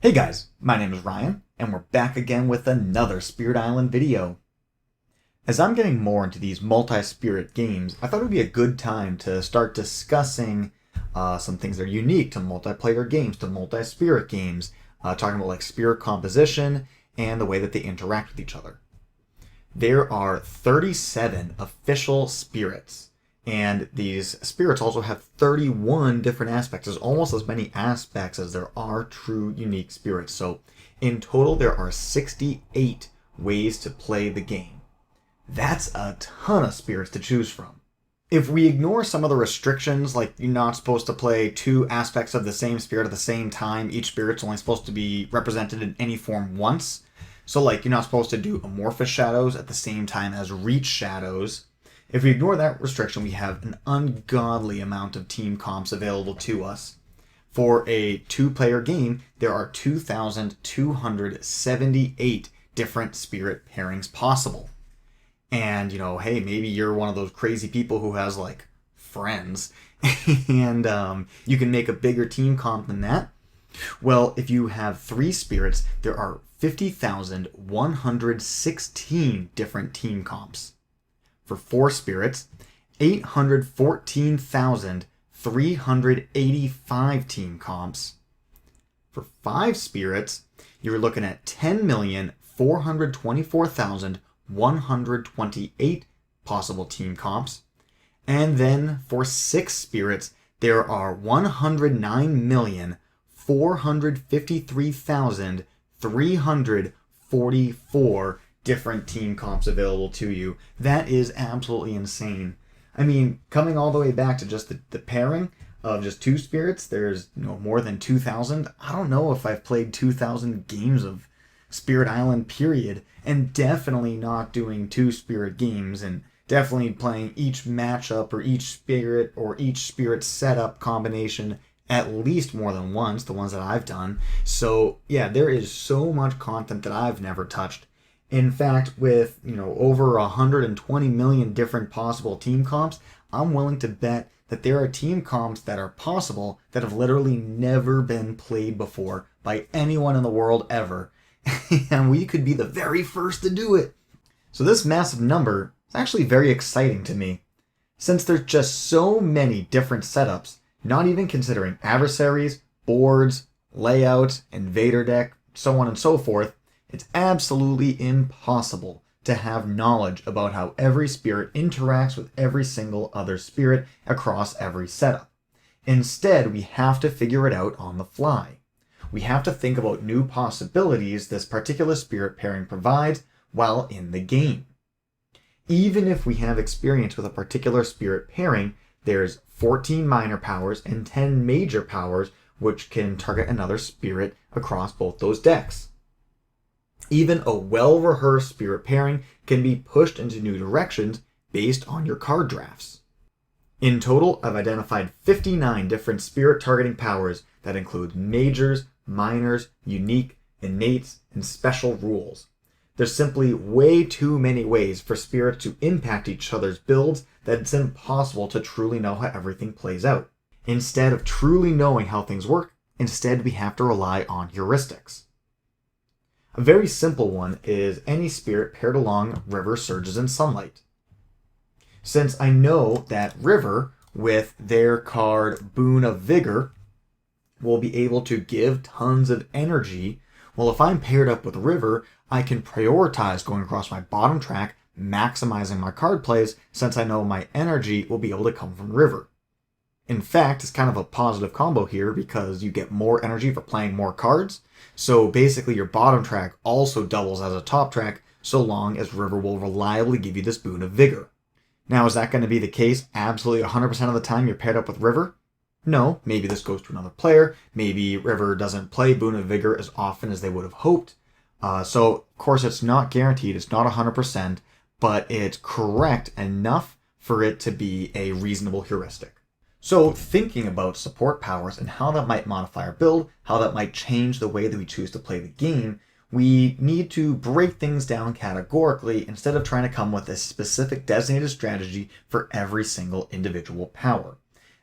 Hey guys, my name is Ryan, and we're back again with another Spirit Island video. As I'm getting more into these multi-spirit games, I thought it would be a good time to start discussing some things that are unique to multiplayer games, to multi-spirit games, talking about like spirit composition and the way that they interact with each other. There are 37 official spirits. And these spirits also have 31 different aspects. There's almost as many aspects as there are true unique spirits. So in total, there are 68 ways to play the game. That's a ton of spirits to choose from. If we ignore some of the restrictions, like you're not supposed to play two aspects of the same spirit at the same time, each spirit's only supposed to be represented in any form once. So like you're not supposed to do amorphous shadows at the same time as reach shadows. If we ignore that restriction, we have an ungodly amount of team comps available to us. For a two-player game, there are 2,278 different spirit pairings possible. And, hey, maybe you're one of those crazy people who has, like, friends, and you can make a bigger team comp than that. Well, if you have three spirits, there are 50,116 different team comps. For four spirits, 814,385 team comps. For five spirits, you're looking at 10,424,128 possible team comps. And then for six spirits, there are 109,453,344 different team comps available to you. That is absolutely insane. I mean, coming all the way back to just the pairing of just two spirits, there's more than 2,000. I don't know if I've played 2,000 games of Spirit Island, period, and definitely not doing two spirit games, and definitely playing each matchup or each spirit setup combination at least more than once, the ones that I've done. So yeah, there is so much content that I've never touched. In fact, with over 120 million different possible team comps, I'm willing to bet that there are team comps that are possible that have literally never been played before by anyone in the world ever. And we could be the very first to do it. So this massive number is actually very exciting to me. Since there's just so many different setups, not even considering adversaries, boards, layouts, invader deck, so on and so forth, it's absolutely impossible to have knowledge about how every spirit interacts with every single other spirit across every setup. Instead, we have to figure it out on the fly. We have to think about new possibilities this particular spirit pairing provides while in the game. Even if we have experience with a particular spirit pairing, there's 14 minor powers and 10 major powers which can target another spirit across both those decks. Even a well-rehearsed spirit pairing can be pushed into new directions based on your card drafts. In total, I've identified 59 different spirit targeting powers that include majors, minors, unique, innates, and special rules. There's simply way too many ways for spirits to impact each other's builds that it's impossible to truly know how everything plays out. Instead of truly knowing how things work, we have to rely on heuristics. A very simple one is any spirit paired along River, Surges, and Sunlight. Since I know that River, with their card Boon of Vigor, will be able to give tons of energy, well, if I'm paired up with River, I can prioritize going across my bottom track, maximizing my card plays, since I know my energy will be able to come from River. In fact, it's kind of a positive combo here because you get more energy for playing more cards. So basically your bottom track also doubles as a top track so long as River will reliably give you this Boon of Vigor. Now, is that going to be the case absolutely 100% of the time you're paired up with River? No, maybe this goes to another player. Maybe River doesn't play Boon of Vigor as often as they would have hoped. So, of course, it's not guaranteed. It's not 100%, but it's correct enough for it to be a reasonable heuristic. So thinking about support powers and how that might modify our build, how that might change the way that we choose to play the game, we need to break things down categorically instead of trying to come with a specific designated strategy for every single individual power.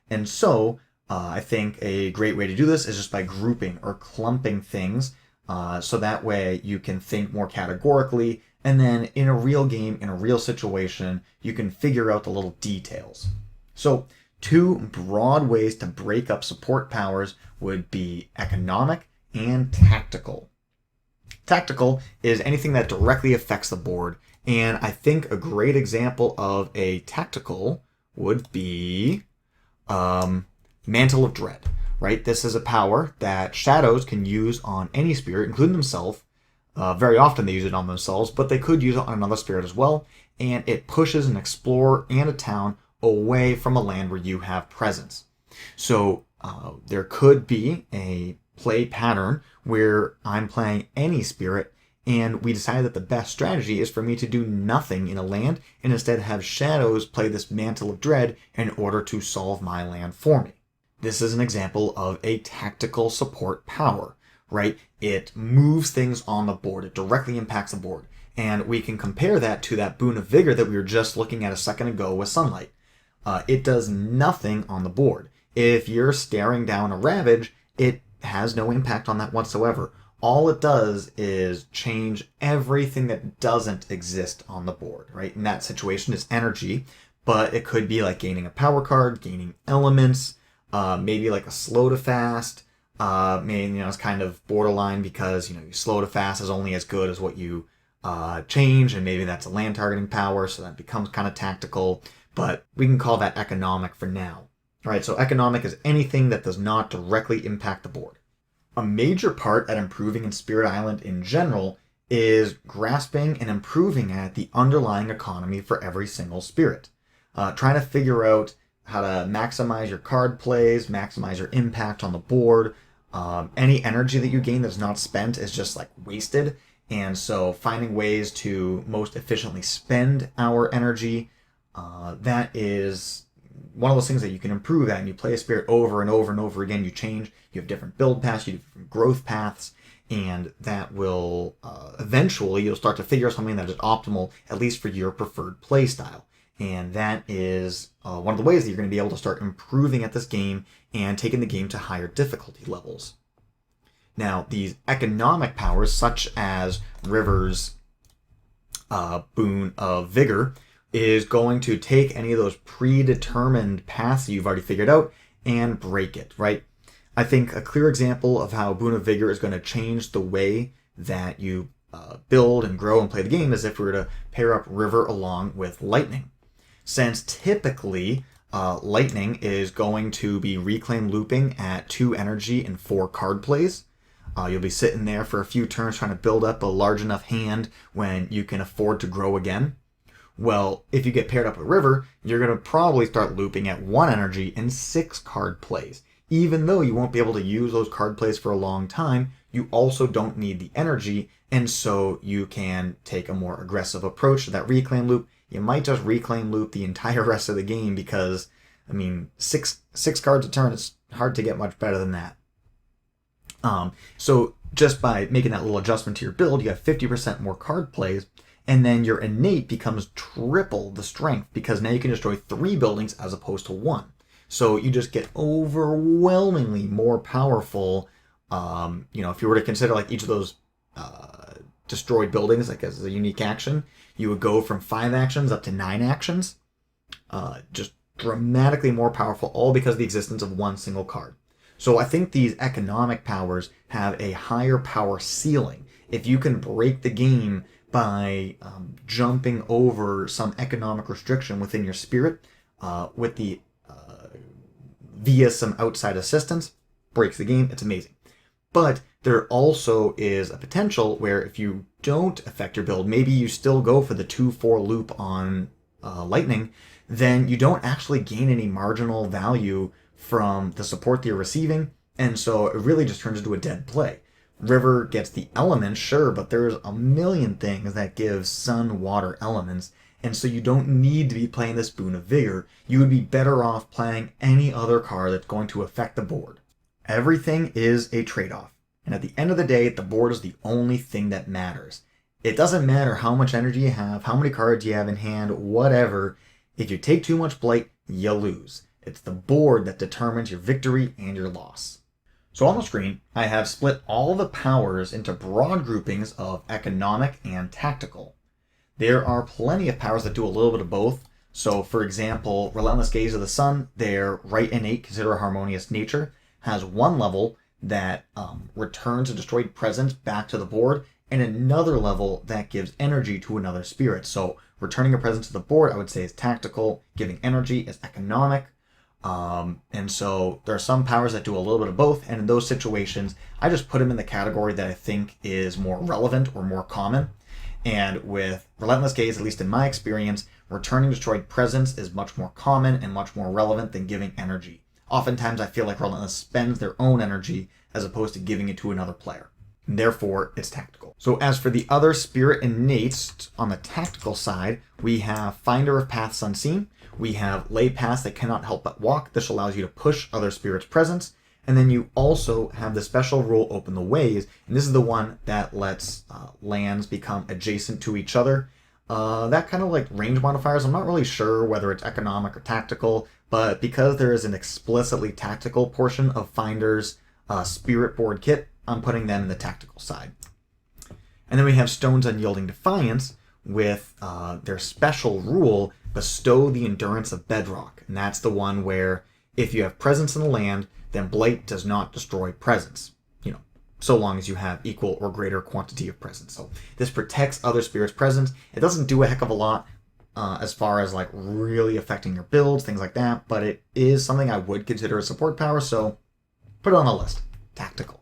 And so I think a great way to do this is just by grouping or clumping things, so that way you can think more categorically, and then in a real game, in a real situation, you can figure out the little details. So two broad ways to break up support powers would be economic and tactical. Tactical is anything that directly affects the board, and I think a great example of a tactical would be Mantle of Dread, right? This is a power that shadows can use on any spirit, including themselves. Very often they use it on themselves, but they could use it on another spirit as well, and it pushes an explorer and a town away from a land where you have presence. So there could be a play pattern where I'm playing any spirit, and we decided that the best strategy is for me to do nothing in a land and instead have shadows play this Mantle of Dread in order to solve my land for me. This is an example of a tactical support power, right? It moves things on the board. It directly impacts the board. And we can compare that to that Boon of Vigor that we were just looking at a second ago with Sunlight. It does nothing on the board. If you're staring down a Ravage, it has no impact on that whatsoever. All it does is change everything that doesn't exist on the board, right? In that situation, it's energy, but it could be like gaining a power card, gaining elements, maybe like a slow to fast. Maybe, it's kind of borderline because, your slow to fast is only as good as what you change, and maybe that's a land targeting power, so that becomes kind of tactical, but we can call that economic for now. All right, so economic is anything that does not directly impact the board. A major part at improving in Spirit Island in general is grasping and improving at the underlying economy for every single spirit. Trying to figure out how to maximize your card plays, maximize your impact on the board. Any energy that you gain that's not spent is just like wasted. And so finding ways to most efficiently spend our energy, that is one of those things that you can improve at. And you play a spirit over and over and over again. You change, you have different build paths, you have different growth paths, and that will eventually you'll start to figure out something that is optimal, at least for your preferred play style. And that is one of the ways that you're going to be able to start improving at this game and taking the game to higher difficulty levels. Now, these economic powers, such as River's Boon of Vigor, is going to take any of those predetermined paths that you've already figured out and break it, right? I think a clear example of how Boon of Vigor is going to change the way that you build and grow and play the game is if we were to pair up River along with Lightning. Since typically Lightning is going to be reclaim looping at 2 energy and 4 card plays, you'll be sitting there for a few turns trying to build up a large enough hand when you can afford to grow again. Well, if you get paired up with River, you're going to probably start looping at 1 energy and 6 card plays. Even though you won't be able to use those card plays for a long time, you also don't need the energy, and so you can take a more aggressive approach to that reclaim loop. You might just reclaim loop the entire rest of the game because, 6 cards a turn, it's hard to get much better than that. So just by making that little adjustment to your build, you have 50% more card plays, and then your innate becomes triple the strength because now you can destroy 3 buildings as opposed to 1. So you just get overwhelmingly more powerful. If you were to consider like each of those destroyed buildings like as a unique action, you would go from 5 actions up to 9 actions. Just dramatically more powerful, all because of the existence of 1 single card. So I think these economic powers have a higher power ceiling. If you can break the game by jumping over some economic restriction within your spirit with the via some outside assistance, breaks the game, it's amazing. But there also is a potential where if you don't affect your build, maybe you still go for the 2-4 loop on Lightning, then you don't actually gain any marginal value from the support that you're receiving, and so it really just turns into a dead play. River gets the elements, sure, but there's a million things that give sun, water elements, and so you don't need to be playing this Boon of Vigor. You would be better off playing any other card that's going to affect the board. Everything is a trade-off, and at the end of the day, the board is the only thing that matters. It doesn't matter how much energy you have, how many cards you have in hand, whatever. If you take too much blight, you lose. It's the board that determines your victory and your loss. So on the screen, I have split all the powers into broad groupings of economic and tactical. There are plenty of powers that do a little bit of both. So for example, Relentless Gaze of the Sun, their right innate consider a harmonious nature, has one level that returns a destroyed presence back to the board, and another level that gives energy to another spirit. So returning a presence to the board, I would say, is tactical. Giving energy is economic. And so there are some powers that do a little bit of both, and in those situations, I just put them in the category that I think is more relevant or more common. And with Relentless Gaze, at least in my experience, returning destroyed presence is much more common and much more relevant than giving energy. Oftentimes, I feel like Relentless spends their own energy as opposed to giving it to another player. Therefore, it's tactical. So as for the other spirit innates, on the tactical side, we have Finder of Paths Unseen. We have Lay Paths That Cannot Help But Walk. This allows you to push other spirits' presence. And then you also have the special rule Open the Ways. And this is the one that lets lands become adjacent to each other. That kind of like range modifiers, I'm not really sure whether it's economic or tactical, but because there is an explicitly tactical portion of Finder's spirit board kit, I'm putting them in the tactical side. And then we have Stone's Unyielding Defiance with their special rule, Bestow the Endurance of Bedrock. And that's the one where if you have presence in the land, then Blight does not destroy presence. So long as you have equal or greater quantity of presence. So this protects other spirits' presence. It doesn't do a heck of a lot as far as like really affecting your builds, things like that, but it is something I would consider a support power, so put it on the list. Tactical.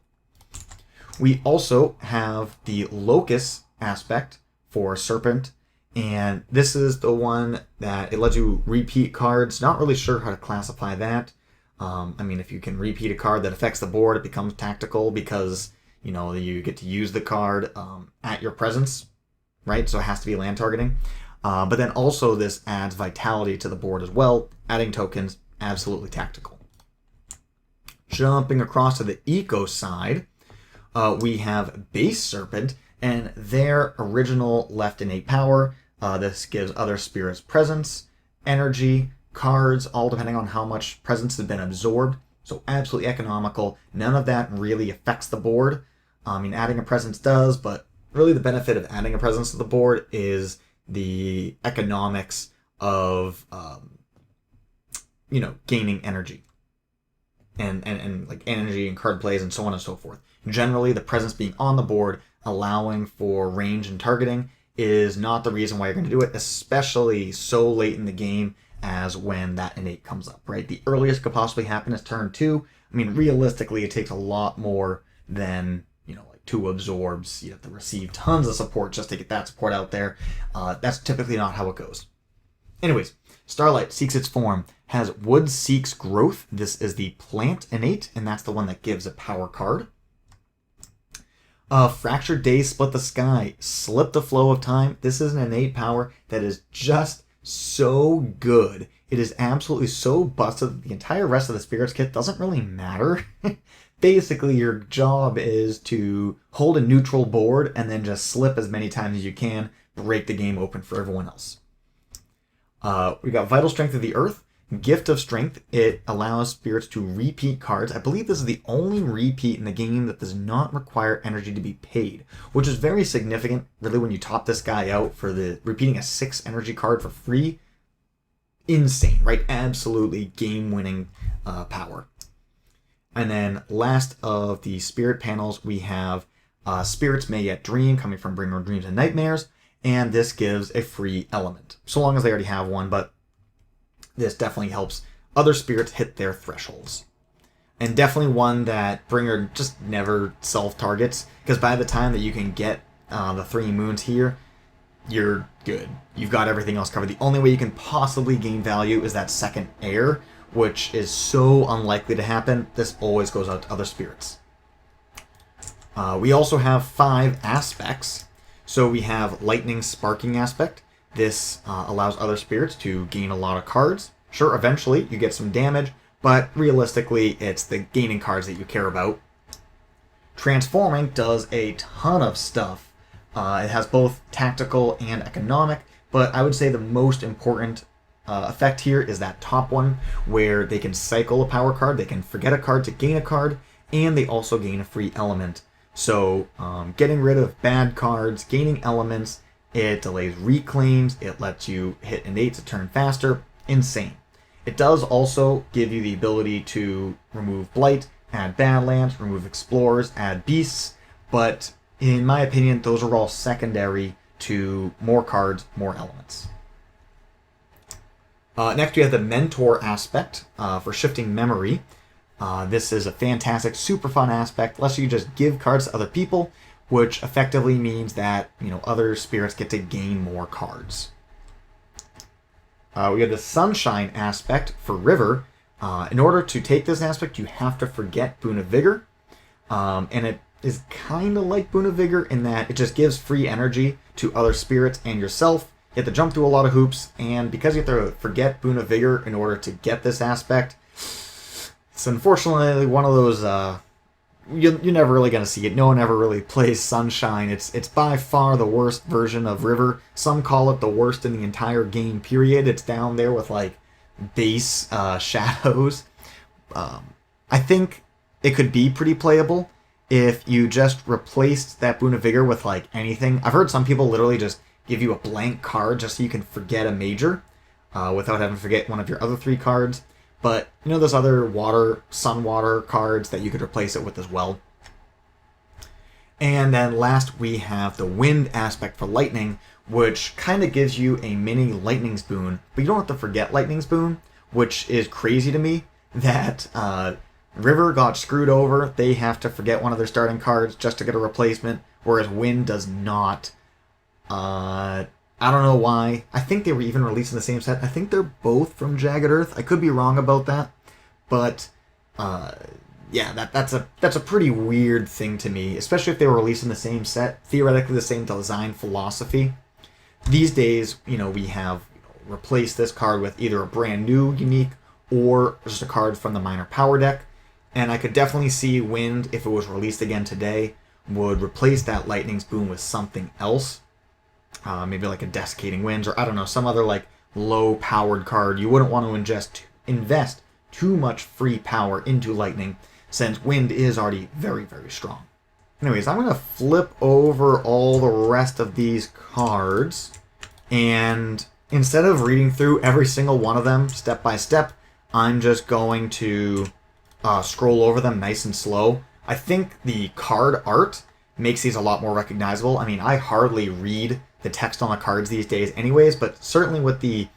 We also have the Locus aspect for Serpent, and this is the one that it lets you repeat cards. Not really sure how to classify that. If you can repeat a card that affects the board, it becomes tactical because, you get to use the card at your presence, right? So it has to be land targeting. But then also this adds vitality to the board as well. Adding tokens, absolutely tactical. Jumping across to the eco side, we have Base Serpent and their original left innate power. This gives other spirits presence, energy, cards, all depending on how much presence has been absorbed. So absolutely economical. None of that really affects the board. Adding a presence does, but really the benefit of adding a presence to the board is the economics of, gaining energy. And like energy and card plays and so on and so forth. Generally, the presence being on the board, allowing for range and targeting, is not the reason why you're going to do it, especially so late in the game as when that innate comes up, right? The earliest could possibly happen is turn 2. Realistically, it takes a lot more than, like 2 absorbs. You have to receive tons of support just to get that support out there. That's typically not how it goes. Anyways, Starlight Seeks Its Form has Wood Seeks Growth. This is the plant innate, and that's the one that gives a power card. Fractured Days Split the Sky, Slip the Flow of Time. This is an innate power that is just so good. It is absolutely so busted that the entire rest of the Spirits kit doesn't really matter. Basically, your job is to hold a neutral board and then just slip as many times as you can, break the game open for everyone else. We got Vital Strength of the Earth, Gift of Strength. It allows spirits to repeat cards. I believe this is the only repeat in the game that does not require energy to be paid, which is very significant, really, when you top this guy out for the repeating a 6 energy card for free. Insane, right? Absolutely game-winning power. And then last of the spirit panels, we have Spirits May Yet Dream, coming from Bringer of Dreams and Nightmares, and this gives a free element, so long as they already have one, but this definitely helps other spirits hit their thresholds. And definitely one that Bringer just never self-targets, because by the time that you can get the 3 moons here, you're good. You've got everything else covered. The only way you can possibly gain value is that second air, which is so unlikely to happen. This always goes out to other spirits. We also have 5 aspects. So we have Lightning Sparking aspect. This allows other spirits to gain a lot of cards. Sure, eventually you get some damage, but realistically it's the gaining cards that you care about. Transforming does a ton of stuff. It has both tactical and economic, but I would say the most important effect here is that top one, where they can cycle a power card, they can forget a card to gain a card, and they also gain a free element. So getting rid of bad cards, gaining elements, it delays reclaims, it lets you hit innates a turn faster. Insane. It does also give you the ability to remove Blight, add Badlands, remove Explorers, add Beasts, but in my opinion, those are all secondary to more cards, more elements. Next, we have the Mentor aspect for shifting memory. This is a fantastic, super fun aspect. Lets you just give cards to other people, which effectively means that other spirits get to gain more cards. We have the Sunshine aspect for River. In order to take this aspect, you have to forget Boon of Vigor, and it is kind of like Boon of Vigor in that it just gives free energy to other spirits and yourself. You have to jump through a lot of hoops, and because you have to forget Boon of Vigor in order to get this aspect, it's unfortunately one of those, you're never really going to see it. No one ever really plays Sunshine. It's by far the worst version of River. Some call it the worst in the entire game, period. It's down there with, like, base Shadows. I think it could be pretty playable if you just replaced that Boon of Vigor with, like, anything. I've heard some people literally just give you a blank card just so you can forget a major without having to forget one of your other 3 cards. But, there's other sun water cards that you could replace it with as well. And then last, we have the Wind aspect for Lightning, which kind of gives you a mini Lightning's Boon. But you don't have to forget Lightning's Boon, which is crazy to me that River got screwed over. They have to forget one of their starting cards just to get a replacement, whereas Wind does not. I don't know why. I think they were even released in the same set. I think they're both from Jagged Earth. I could be wrong about that, but yeah, that's a pretty weird thing to me, especially if they were released in the same set, theoretically the same design philosophy. These days, we have replaced this card with either a brand new unique or just a card from the minor power deck, and I could definitely see Wind, if it was released again today, would replace that Lightning's Boon with something else. Maybe like a Desiccating Winds, or I don't know, some other like low-powered card. You wouldn't want to invest too much free power into Lightning, since Wind is already very, very strong. Anyways, I'm going to flip over all the rest of these cards, and instead of reading through every single one of them step by step, I'm just going to scroll over them nice and slow. I think the card art makes these a lot more recognizable. I mean, I hardly read the text on the cards these days anyways, but certainly with the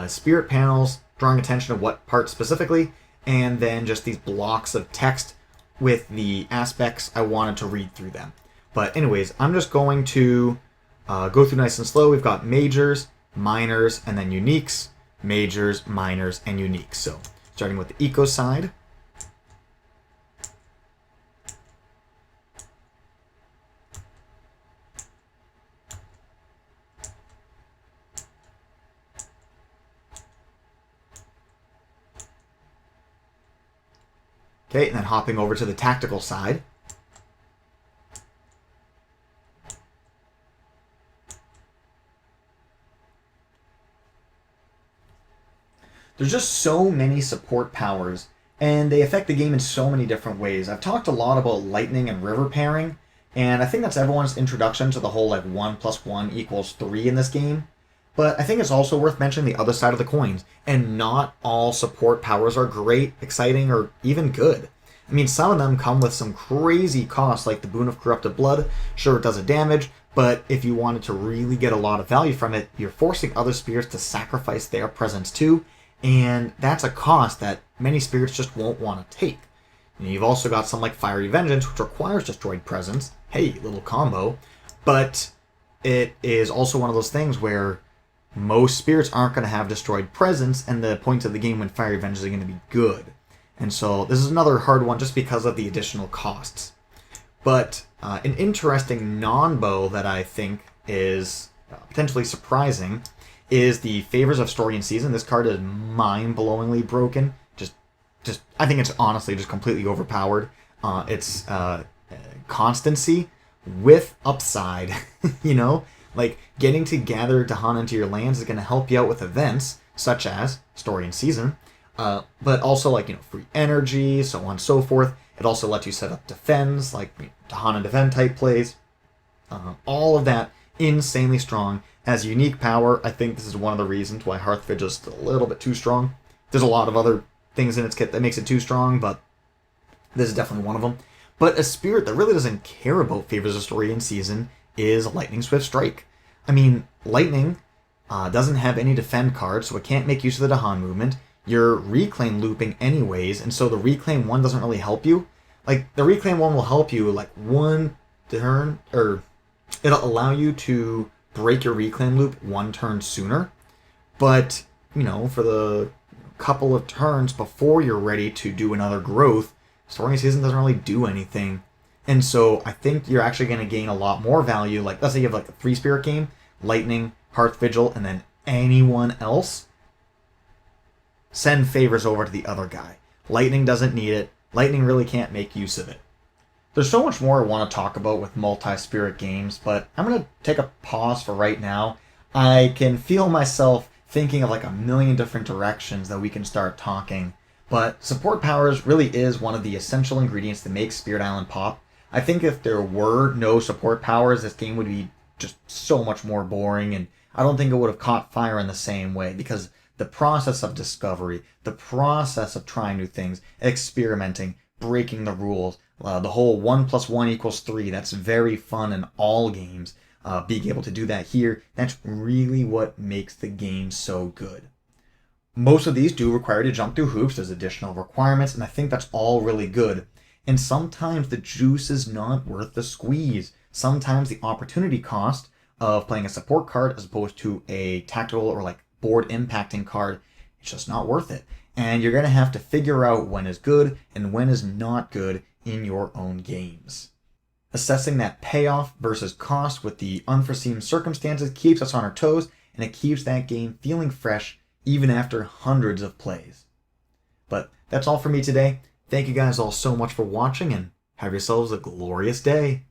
spirit panels, drawing attention to what part specifically, and then just these blocks of text with the aspects, I wanted to read through them. But anyways, I'm just going to go through nice and slow. We've got majors, minors, and then uniques, majors, minors, and uniques. So starting with the eco side. Okay, and then hopping over to the tactical side. There's just so many support powers, and they affect the game in so many different ways. I've talked a lot about Lightning and River pairing, and I think that's everyone's introduction to the whole like 1 + 1 = 3 in this game. But I think it's also worth mentioning the other side of the coins, and not all support powers are great, exciting, or even good. I mean, some of them come with some crazy costs, like the Boon of Corrupted Blood. Sure, it does a damage, but if you wanted to really get a lot of value from it, you're forcing other spirits to sacrifice their presence too, and that's a cost that many spirits just won't want to take. And you've also got some like Fiery Vengeance, which requires destroyed presence. Hey, little combo. But it is also one of those things where most spirits aren't going to have destroyed presence, and the point of the game when Fiery Vengeance is going to be good. And so this is another hard one just because of the additional costs. But an interesting non-bow that I think is potentially surprising is the Favors of Story and Season. This card is mind-blowingly broken. Just I think it's honestly just completely overpowered. It's constancy with upside, like getting to gather to hunt into your lands is going to help you out with events. such as story and season, but also like, free energy, so on and so forth. It also lets you set up defense, like Tahan and defend type plays. All of that insanely strong. As unique power, I think this is one of the reasons why Hearth Vigil is a little bit too strong. There's a lot of other things in its kit that makes it too strong, but this is definitely one of them. But a spirit that really doesn't care about favors of story and season is Lightning Swift Strike. I mean, Lightning doesn't have any defend cards, so it can't make use of the Dahan movement. You're reclaim looping anyways, and so the reclaim one doesn't really help you. Like, the reclaim one will help you like one turn, or it'll allow you to break your reclaim loop one turn sooner. But, for the couple of turns before you're ready to do another growth, story and season doesn't really do anything. And so I think you're actually going to gain a lot more value. Like, let's say you have like a 3-spirit game, Lightning, Hearth Vigil, and then anyone else. Send favors over to the other guy. Lightning doesn't need it. Lightning really can't make use of it. There's so much more I want to talk about with multi-spirit games, but I'm going to take a pause for right now. I can feel myself thinking of like a million different directions that we can start talking. But support powers really is one of the essential ingredients that make Spirit Island pop. I think if there were no support powers, this game would be just so much more boring, and I don't think it would have caught fire in the same way, because the process of discovery, the process of trying new things, experimenting, breaking the rules, the whole 1 + 1 = 3, that's very fun in all games. Being able to do that here, that's really what makes the game so good. Most of these do require you to jump through hoops. There's additional requirements, and I think that's all really good. And sometimes the juice is not worth the squeeze. Sometimes the opportunity cost of playing a support card as opposed to a tactical or like board impacting card, it's just not worth it. And you're going to have to figure out when is good and when is not good in your own games. Assessing that payoff versus cost with the unforeseen circumstances keeps us on our toes, and it keeps that game feeling fresh even after hundreds of plays. But that's all for me today. Thank you guys all so much for watching, and have yourselves a glorious day.